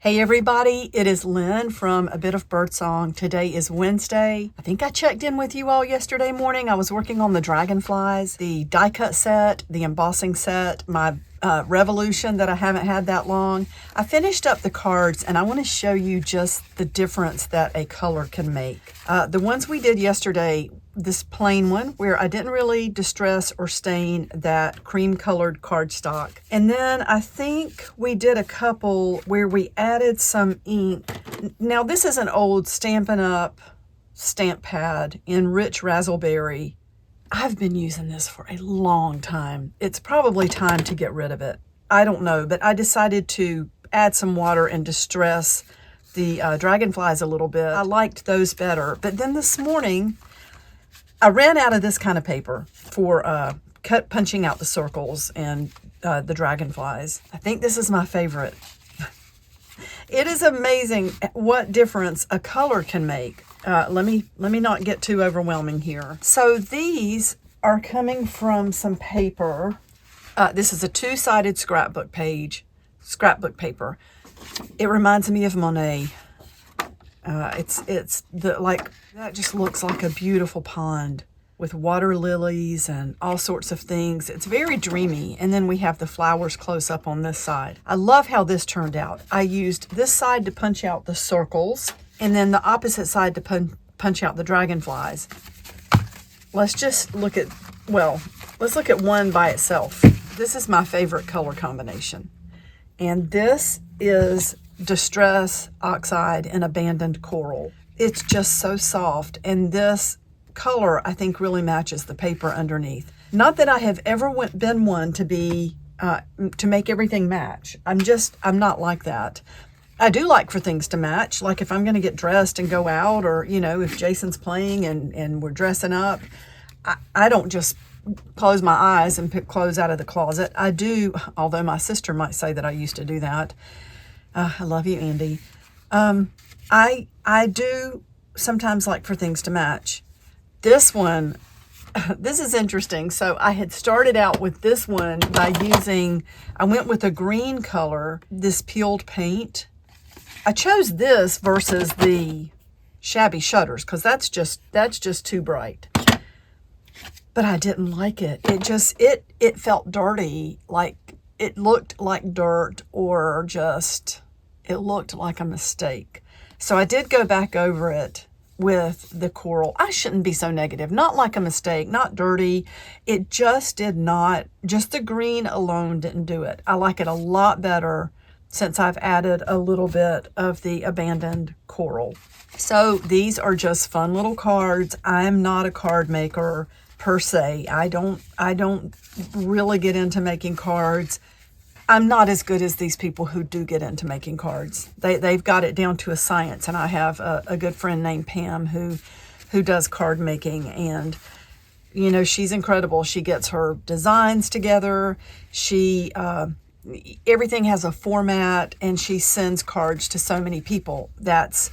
Hey everybody, it is Lynn from A Bit of Birdsong. Today is Wednesday. I think I checked in with you all yesterday morning. I was working on the dragonflies, the die cut set, the embossing set, my Revolution that I haven't had that long. I finished up the cards and I want to show you just the difference that a color can make. The ones we did yesterday, this plain one where I didn't really distress or stain that cream colored cardstock. And then I think we did a couple where we added some ink. Now this is an old Stampin' Up! Stamp pad in rich razzleberry. I've been using this for a long time. It's probably time to get rid of it. I don't know, but I decided to add some water and distress the dragonflies a little bit. I liked those better. But then this morning, I ran out of this kind of paper for punching out the circles and the dragonflies. I think this is my favorite. It is amazing what difference a color can make. Let me not get too overwhelming here. So these are coming from some paper. This is a two-sided scrapbook paper. It reminds me of Monet. It's like that just looks like a beautiful pond with water lilies and all sorts of things. It's very dreamy. And then we have the flowers close up on this side. I love how this turned out. I used this side to punch out the circles and then the opposite side to punch out the dragonflies. Let's look at one by itself. This is my favorite color combination. And this is Distress Oxide and Abandoned Coral. It's just so soft. And this color, I think, really matches the paper underneath. Not that I have ever been one to make everything match. I'm not like that. I do like for things to match, like if I'm going to get dressed and go out, or, you know, if Jason's playing and we're dressing up, I don't just close my eyes and pick clothes out of the closet. I do, although my sister might say that I used to do that. I love you, Andy. I do sometimes like for things to match. This one, this is interesting. So I had started out with this one by I went with a green color, this peeled paint. I chose this versus the shabby shutters because that's just too bright. But I didn't like it. It felt dirty, like it looked like dirt, or just it looked like a mistake. So I did go back over it with the coral. I shouldn't be so negative. Not like a mistake, not dirty. It just did not, just the green alone didn't do it. I like it a lot better since I've added a little bit of the abandoned coral. So these are just fun little cards. I'm not a card maker per se. I don't really get into making cards. I'm not as good as these people who do get into making cards. They've got it down to a science, and I have a good friend named Pam who does card making, and you know, she's incredible. She gets her designs together. Everything has a format, and she sends cards to so many people. That's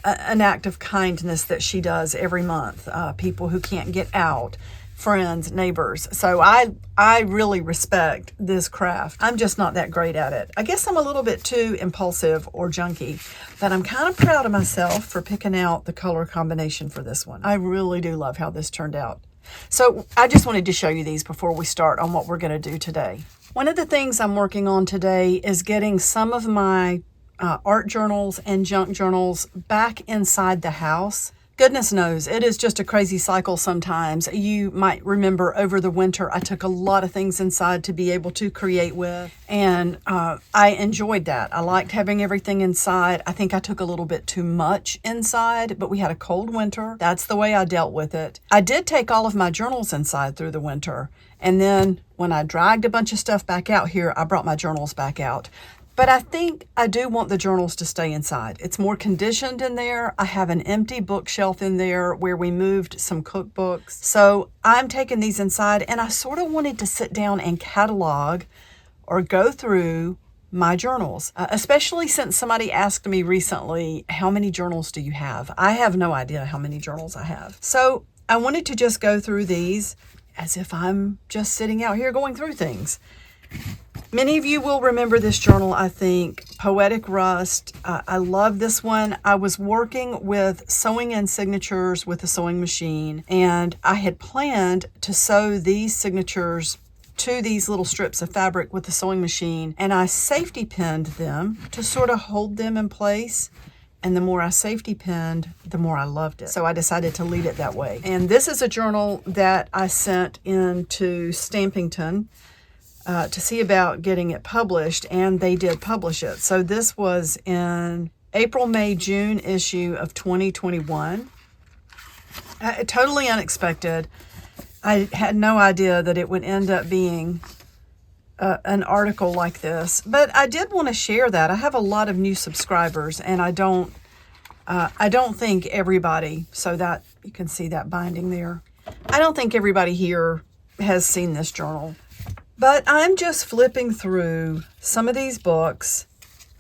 an act of kindness that she does every month. People who can't get out, friends, neighbors. So I really respect this craft. I'm just not that great at it. I guess I'm a little bit too impulsive or junky, but I'm kind of proud of myself for picking out the color combination for this one. I really do love how this turned out. So I just wanted to show you these before we start on what we're going to do today. One of the things I'm working on today is getting some of my art journals and junk journals back inside the house. Goodness knows, it is just a crazy cycle sometimes. You might remember over the winter, I took a lot of things inside to be able to create with, and I enjoyed that. I liked having everything inside. I think I took a little bit too much inside, but we had a cold winter. That's the way I dealt with it. I did take all of my journals inside through the winter, and then when I dragged a bunch of stuff back out here, I brought my journals back out. But I think I do want the journals to stay inside. It's more conditioned in there. I have an empty bookshelf in there where we moved some cookbooks. So I'm taking these inside, and I sort of wanted to sit down and catalog or go through my journals, especially since somebody asked me recently, how many journals do you have? I have no idea how many journals I have. So I wanted to just go through these as if I'm just sitting out here going through things. Many of you will remember this journal, I think, Poetic Rust. I love this one. I was working with sewing in signatures with a sewing machine, and I had planned to sew these signatures to these little strips of fabric with the sewing machine, and I safety pinned them to sort of hold them in place. And the more I safety pinned, the more I loved it. So I decided to leave it that way. And this is a journal that I sent into Stampington to see about getting it published, and they did publish it. So this was in April, May, June issue of 2021. Totally unexpected. I had no idea that it would end up being an article like this, but I did want to share that. I have a lot of new subscribers, and I don't think everybody, so that you can see that binding there. I don't think everybody here has seen this journal. But I'm just flipping through some of these books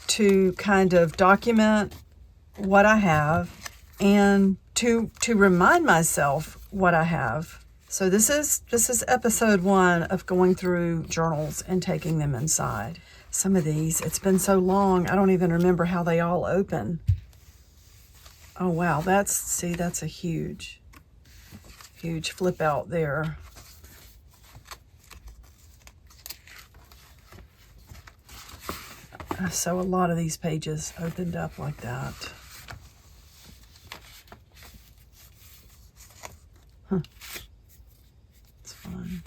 to kind of document what I have and to remind myself what I have. So this is episode 1 of going through journals and taking them inside. Some of these, it's been so long, I don't even remember how they all open. Oh wow, that's a huge flip out there. So a lot of these pages opened up like that. Huh. It's fun.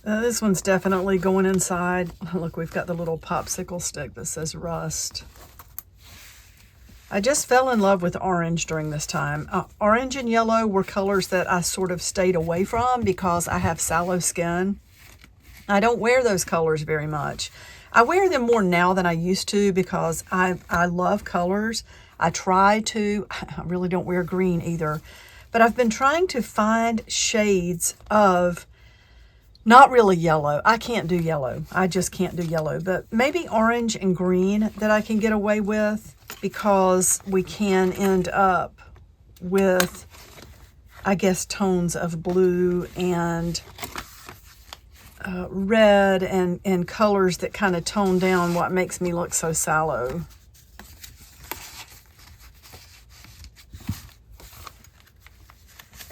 This one's definitely going inside. Look, we've got the little popsicle stick that says Rust. I just fell in love with orange during this time. Orange and yellow were colors that I sort of stayed away from because I have sallow skin. I don't wear those colors very much. I wear them more now than I used to because I love colors. I really don't wear green either. But I've been trying to find shades of not really yellow. I can't do yellow. I just can't do yellow. But maybe orange and green that I can get away with, because we can end up with, I guess, tones of blue and red and colors that kind of tone down what makes me look so sallow.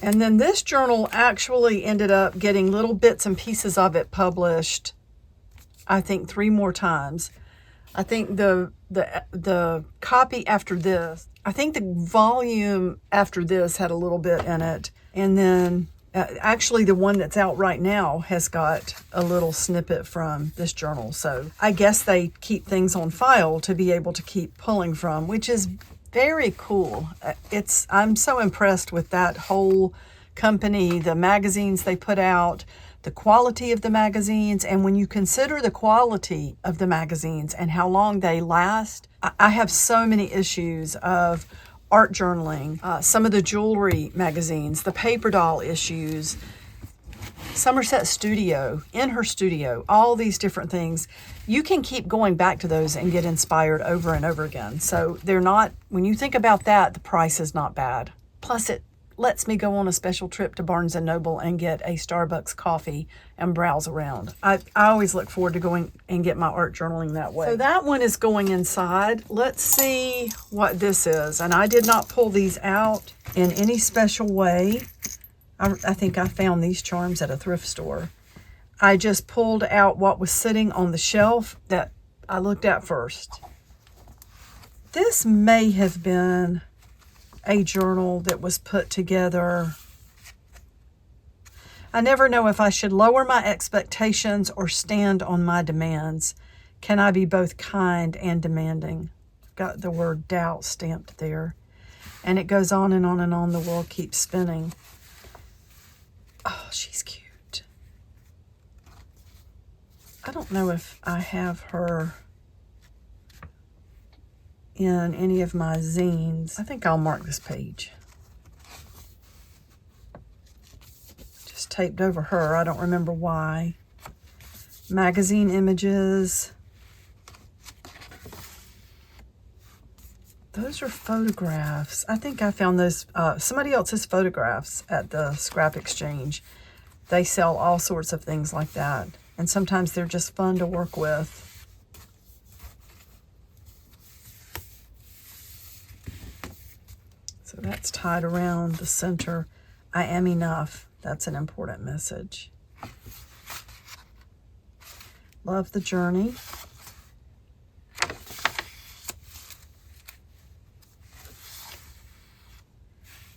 And then this journal actually ended up getting little bits and pieces of it published, I think 3 more times. I think the copy after this, I think the volume after this had a little bit in it. And then actually the one that's out right now has got a little snippet from this journal. So I guess they keep things on file to be able to keep pulling from, which is very cool. I'm so impressed with that whole company, the magazines they put out, the quality of the magazines. And when you consider the quality of the magazines and how long they last, I have so many issues of art journaling, some of the jewelry magazines, the paper doll issues, Somerset Studio, In Her Studio, all these different things. You can keep going back to those and get inspired over and over again. So they're not, when you think about that, the price is not bad. Plus it lets me go on a special trip to Barnes & Noble and get a Starbucks coffee and browse around. I always look forward to going and get my art journaling that way. So that one is going inside. Let's see what this is. And I did not pull these out in any special way. I think I found these charms at a thrift store. I just pulled out what was sitting on the shelf that I looked at first. This may have been a journal that was put together. I never know if I should lower my expectations or stand on my demands. Can I be both kind and demanding? Got the word doubt stamped there. And it goes on and on and on. The world keeps spinning. Oh, she's cute. I don't know if I have her in any of my zines. I think I'll mark this page. Just taped over her. I don't remember why. Magazine images. Those are photographs. I think I found those, somebody else's photographs at the scrap exchange. They sell all sorts of things like that. And sometimes they're just fun to work with. So that's tied around the center. I am enough. That's an important message. Love the journey.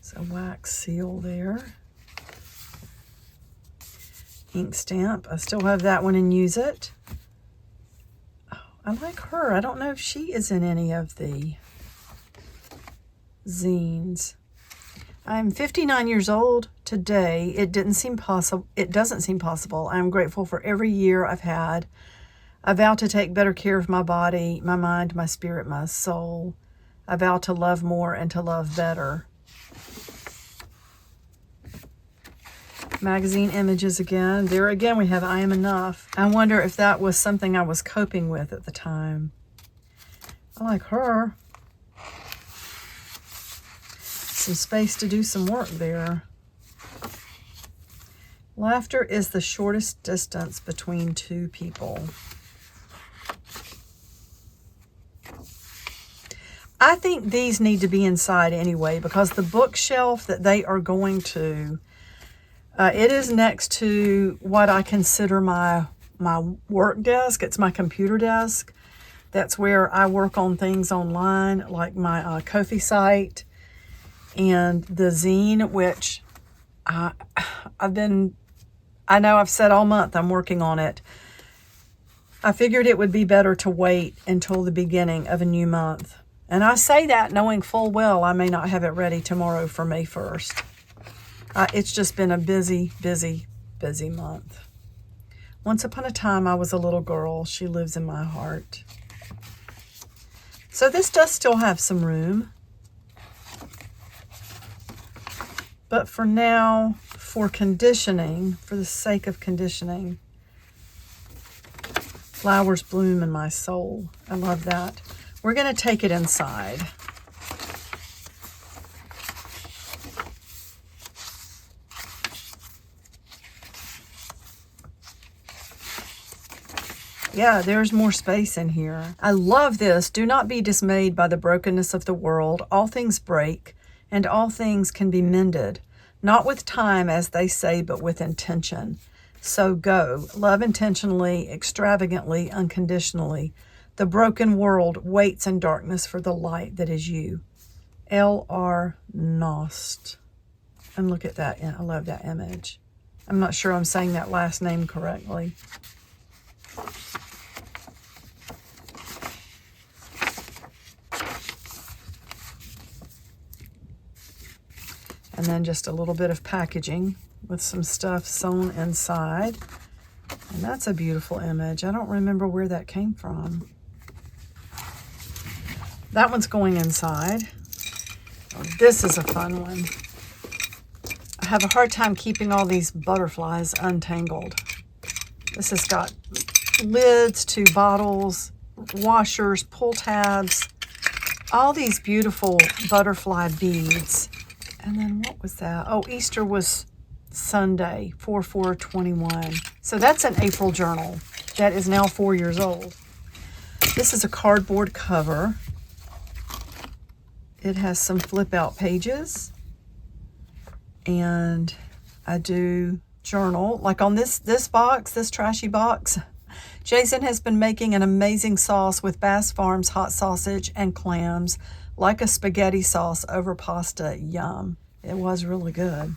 So wax seal there. Ink stamp. I still have that one and use it. Oh, I like her. I don't know if she is in any of the zines. I'm 59 years old today. It doesn't seem possible. I'm grateful for every year I've had. I vow to take better care of my body, my mind, my spirit, my soul. I vow to love more and to love better. Magazine images again. There again we have I am enough. I wonder if that was something I was coping with at the time. I like her. Some space to do some work there. Laughter is the shortest distance between two people. I think these need to be inside anyway, because the bookshelf that they are going to, it is next to what I consider my work desk. It's my computer desk. That's where I work on things online, like my Ko-fi site and the zine, which I know I've said all month I'm working on it. I figured it would be better to wait until the beginning of a new month. And I say that knowing full well I may not have it ready tomorrow for May 1st. It's just been a busy, busy, busy month. Once upon a time, I was a little girl. She lives in my heart. So this does still have some room. But for now, for conditioning, for the sake of conditioning, flowers bloom in my soul. I love that. We're going to take it inside. Yeah, there's more space in here. I love this. Do not be dismayed by the brokenness of the world. All things break, and all things can be mended. Not with time, as they say, but with intention. So go. Love intentionally, extravagantly, unconditionally. The broken world waits in darkness for the light that is you. L.R. Nost. And look at that. I love that image. I'm not sure I'm saying that last name correctly. And then just a little bit of packaging with some stuff sewn inside. And that's a beautiful image. I don't remember where that came from. That one's going inside. Oh, this is a fun one. I have a hard time keeping all these butterflies untangled. This has got lids to bottles, washers, pull tabs, all these beautiful butterfly beads. And then what was that? Oh, Easter was Sunday, 4/4/21. So that's an April journal that is now 4 years old. This is a cardboard cover. It has some flip out pages. And I do journal. Like on this box, this trashy box, Jason has been making an amazing sauce with Bass Farms hot sausage and clams, like a spaghetti sauce over pasta. Yum. It was really good.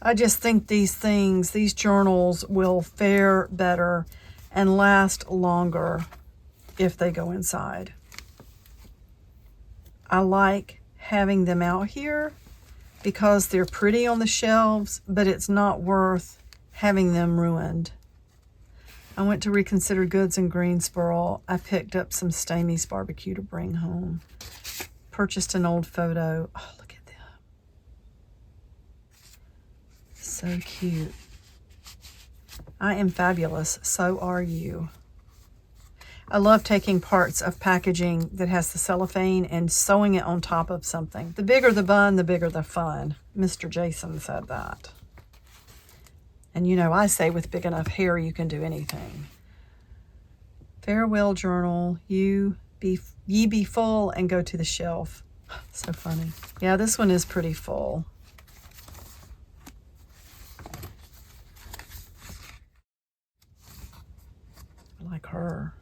I just think these journals will fare better and last longer if they go inside. I like having them out here because they're pretty on the shelves, but it's not worth having them ruined. I went to Reconsider Goods in Greensboro. I picked up some Stamey's barbecue to bring home. Purchased an old photo. Oh, look at them. So cute. I am fabulous. So are you. I love taking parts of packaging that has the cellophane and sewing it on top of something. The bigger the bun, the bigger the fun. Mr. Jason said that. And you know, I say with big enough hair, you can do anything. Farewell journal, ye be full and go to the shelf. So funny. Yeah, this one is pretty full. I like her.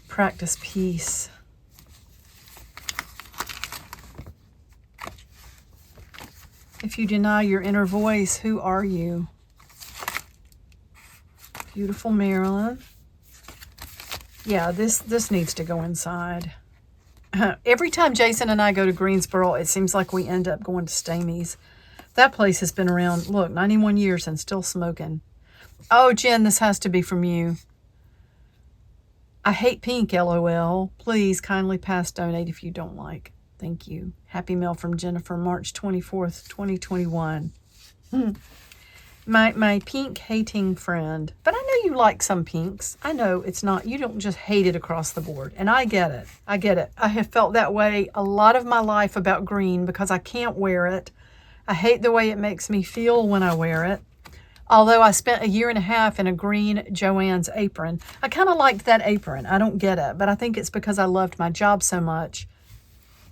Practice peace. If you deny your inner voice, who are you? Beautiful Marilyn. Yeah, this needs to go inside. Every time Jason and I go to Greensboro, it seems like we end up going to Stamey's. That place has been around, look, 91 years and still smoking. Oh, Jen, this has to be from you. I hate pink, LOL. Please kindly pass donate if you don't like. Thank you. Happy mail from Jennifer, March 24th, 2021. My pink hating friend. But I know you like some pinks. I know it's not, you don't just hate it across the board. And I get it. I get it. I have felt that way a lot of my life about green because I can't wear it. I hate the way it makes me feel when I wear it. Although I spent a year and a half in a green Joann's apron. I kind of liked that apron. I don't get it, but I think it's because I loved my job so much.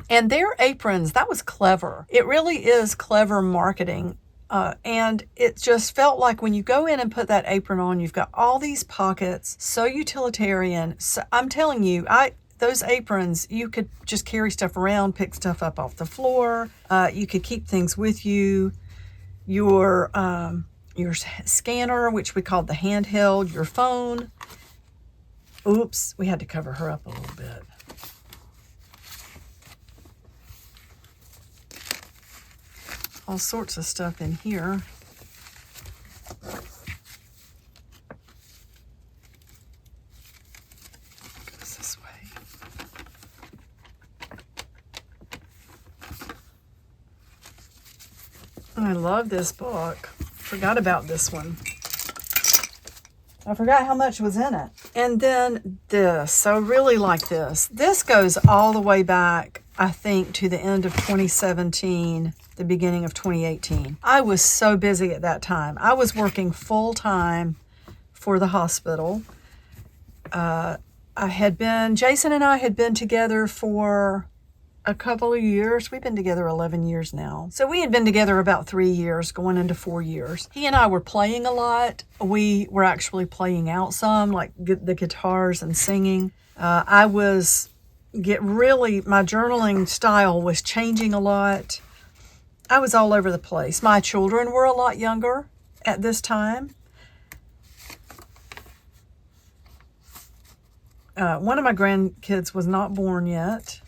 And their aprons, that was clever. It really is clever marketing. And it just felt like when you go in and put that apron on, you've got all these pockets, so utilitarian. So I'm telling you, those aprons, you could just carry stuff around, pick stuff up off the floor. You could keep things with you. Your scanner, which we called the handheld, your phone. Oops, we had to cover her up a little bit. All sorts of stuff in here. Goes this way. I love this book. Forgot about this one. I forgot how much was in it. And then this. So I really like this. This goes all the way back, I think, to the end of 2017, the beginning of 2018. I was so busy at that time. I was working full time for the hospital. Jason and I had been together for a couple of years. We've been together 11 years now. So we had been together about 3 years, going into 4 years. He and I were playing a lot. We were actually playing out some, like the guitars and singing. My journaling style was changing a lot. I was all over the place. My children were a lot younger at this time. One of my grandkids was not born yet.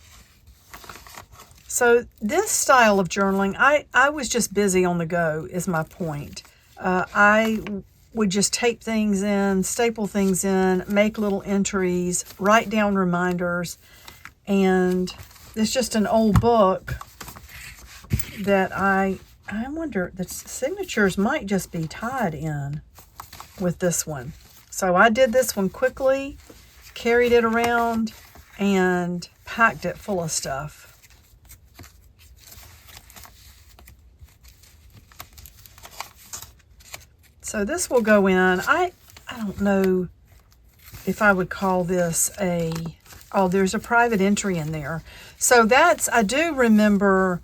So this style of journaling, I was just busy on the go, is my point. I would just tape things in, staple things in, make little entries, write down reminders. And it's just an old book that I wonder, the signatures might just be tied in with this one. So I did this one quickly, carried it around, and packed it full of stuff. So this will go in. I don't know if I would call this there's a private entry in there. So I do remember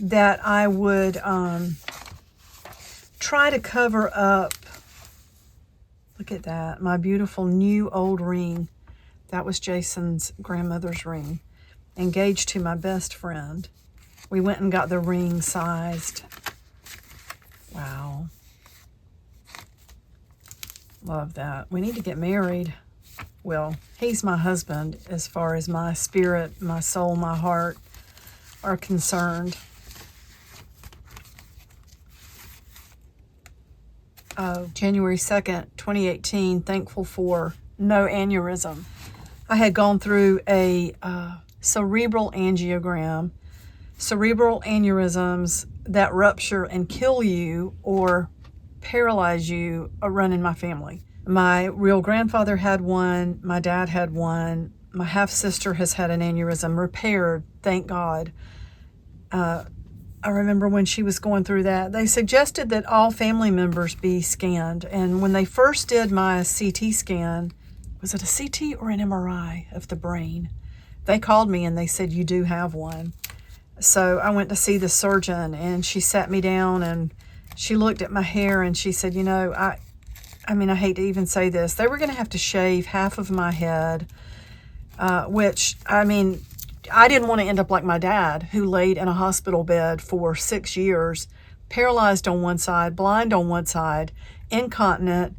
that I would try to cover up, look at that, my beautiful new old ring. That was Jason's grandmother's ring, engaged to my best friend. We went and got the ring sized. Wow. Love that. We need to get married. Well, he's my husband as far as my spirit, my soul, my heart are concerned. January 2nd, 2018, thankful for no aneurysm. I had gone through a cerebral angiogram. Cerebral aneurysms that rupture and kill you or paralyze you run in my family. My real grandfather had one. My dad had one. My half-sister has had an aneurysm repaired, thank God. I remember when she was going through that, they suggested that all family members be scanned. And when they first did my CT scan, was it a CT or an MRI of the brain? They called me and they said, you do have one. So I went to see the surgeon, and she sat me down and she looked at my hair and she said, I hate to even say this. They were going to have to shave half of my head, which, I didn't want to end up like my dad, who laid in a hospital bed for 6 years, paralyzed on one side, blind on one side, incontinent,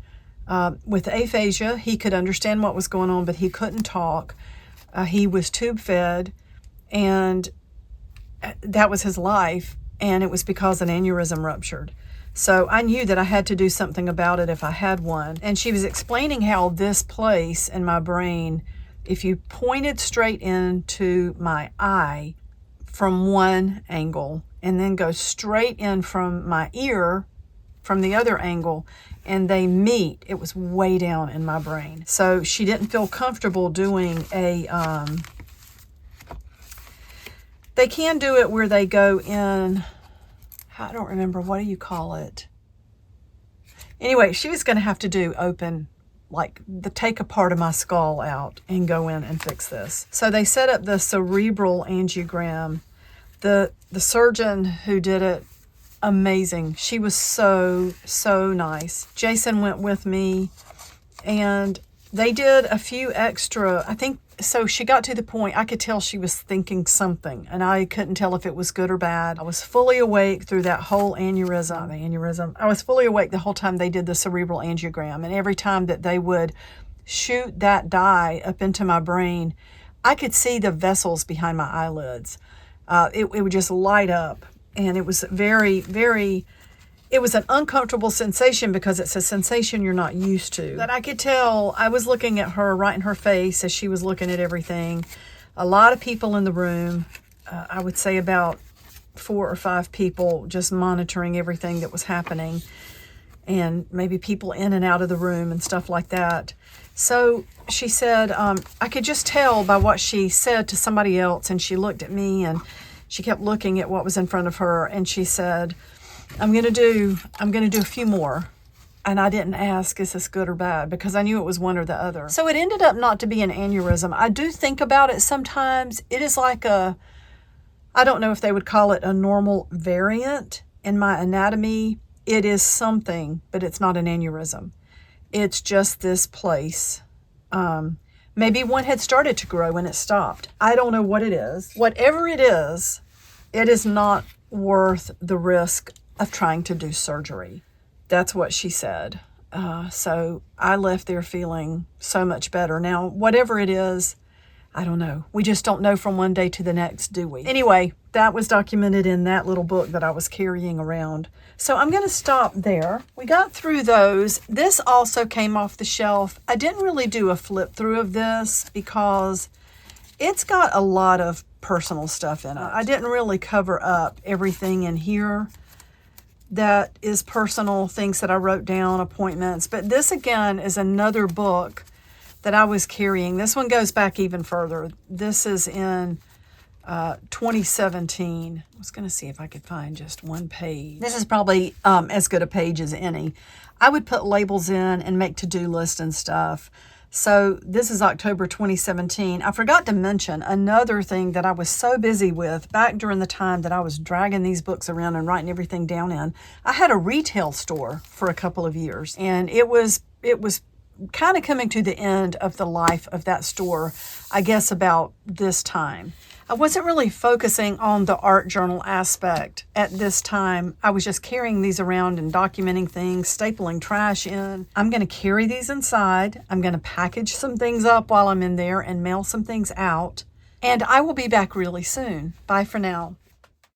with aphasia. He could understand what was going on, but he couldn't talk. He was tube fed, and that was his life, and it was because an aneurysm ruptured. So I knew that I had to do something about it if I had one. And she was explaining how this place in my brain, if you pointed straight into my eye from one angle and then go straight in from my ear from the other angle and they meet, it was way down in my brain. So she didn't feel comfortable doing they can do it where they go in, I don't remember, what do you call it? Anyway, she was going to have to do open, take a part of my skull out and go in and fix this. So they set up the cerebral angiogram. The surgeon who did it, amazing. She was so nice. Jason went with me, and they did a few extra, so she got to the point, I could tell she was thinking something, and I couldn't tell if it was good or bad. I was fully awake through that whole aneurysm. I was fully awake the whole time they did the cerebral angiogram, and every time that they would shoot that dye up into my brain, I could see the vessels behind my eyelids. It would just light up, and it was it was an uncomfortable sensation because it's a sensation you're not used to. But I could tell, I was looking at her right in her face as she was looking at everything. A lot of people in the room, I would say about 4 or 5 people just monitoring everything that was happening, and maybe people in and out of the room and stuff like that. So she said, I could just tell by what she said to somebody else, and she looked at me and she kept looking at what was in front of her, and she said, I'm going to do a few more. And I didn't ask, is this good or bad? Because I knew it was one or the other. So it ended up not to be an aneurysm. I do think about it sometimes. It is like I don't know if they would call it a normal variant in my anatomy. It is something, but it's not an aneurysm. It's just this place. Maybe one had started to grow and it stopped. I don't know what it is. Whatever it is not worth the risk of trying to do surgery. That's what she said. So I left there feeling so much better. Now, whatever it is, I don't know. We just don't know from one day to the next, do we? Anyway, that was documented in that little book that I was carrying around. So I'm going to stop there. We got through those. This also came off the shelf. I didn't really do a flip through of this because it's got a lot of personal stuff in it. I didn't really cover up everything in here that is personal, things that I wrote down, appointments. But this, again, is another book that I was carrying. This one goes back even further. This is in 2017. I was going to see if I could find just one page. This is probably as good a page as any. I would put labels in and make to-do lists and stuff. So this is October 2017. I forgot to mention another thing that I was so busy with back during the time that I was dragging these books around and writing everything down in. I had a retail store for a couple of years, and it was kind of coming to the end of the life of that store, I guess about this time. I wasn't really focusing on the art journal aspect at this time. I was just carrying these around and documenting things, stapling trash in. I'm going to carry these inside. I'm going to package some things up while I'm in there and mail some things out. And I will be back really soon. Bye for now.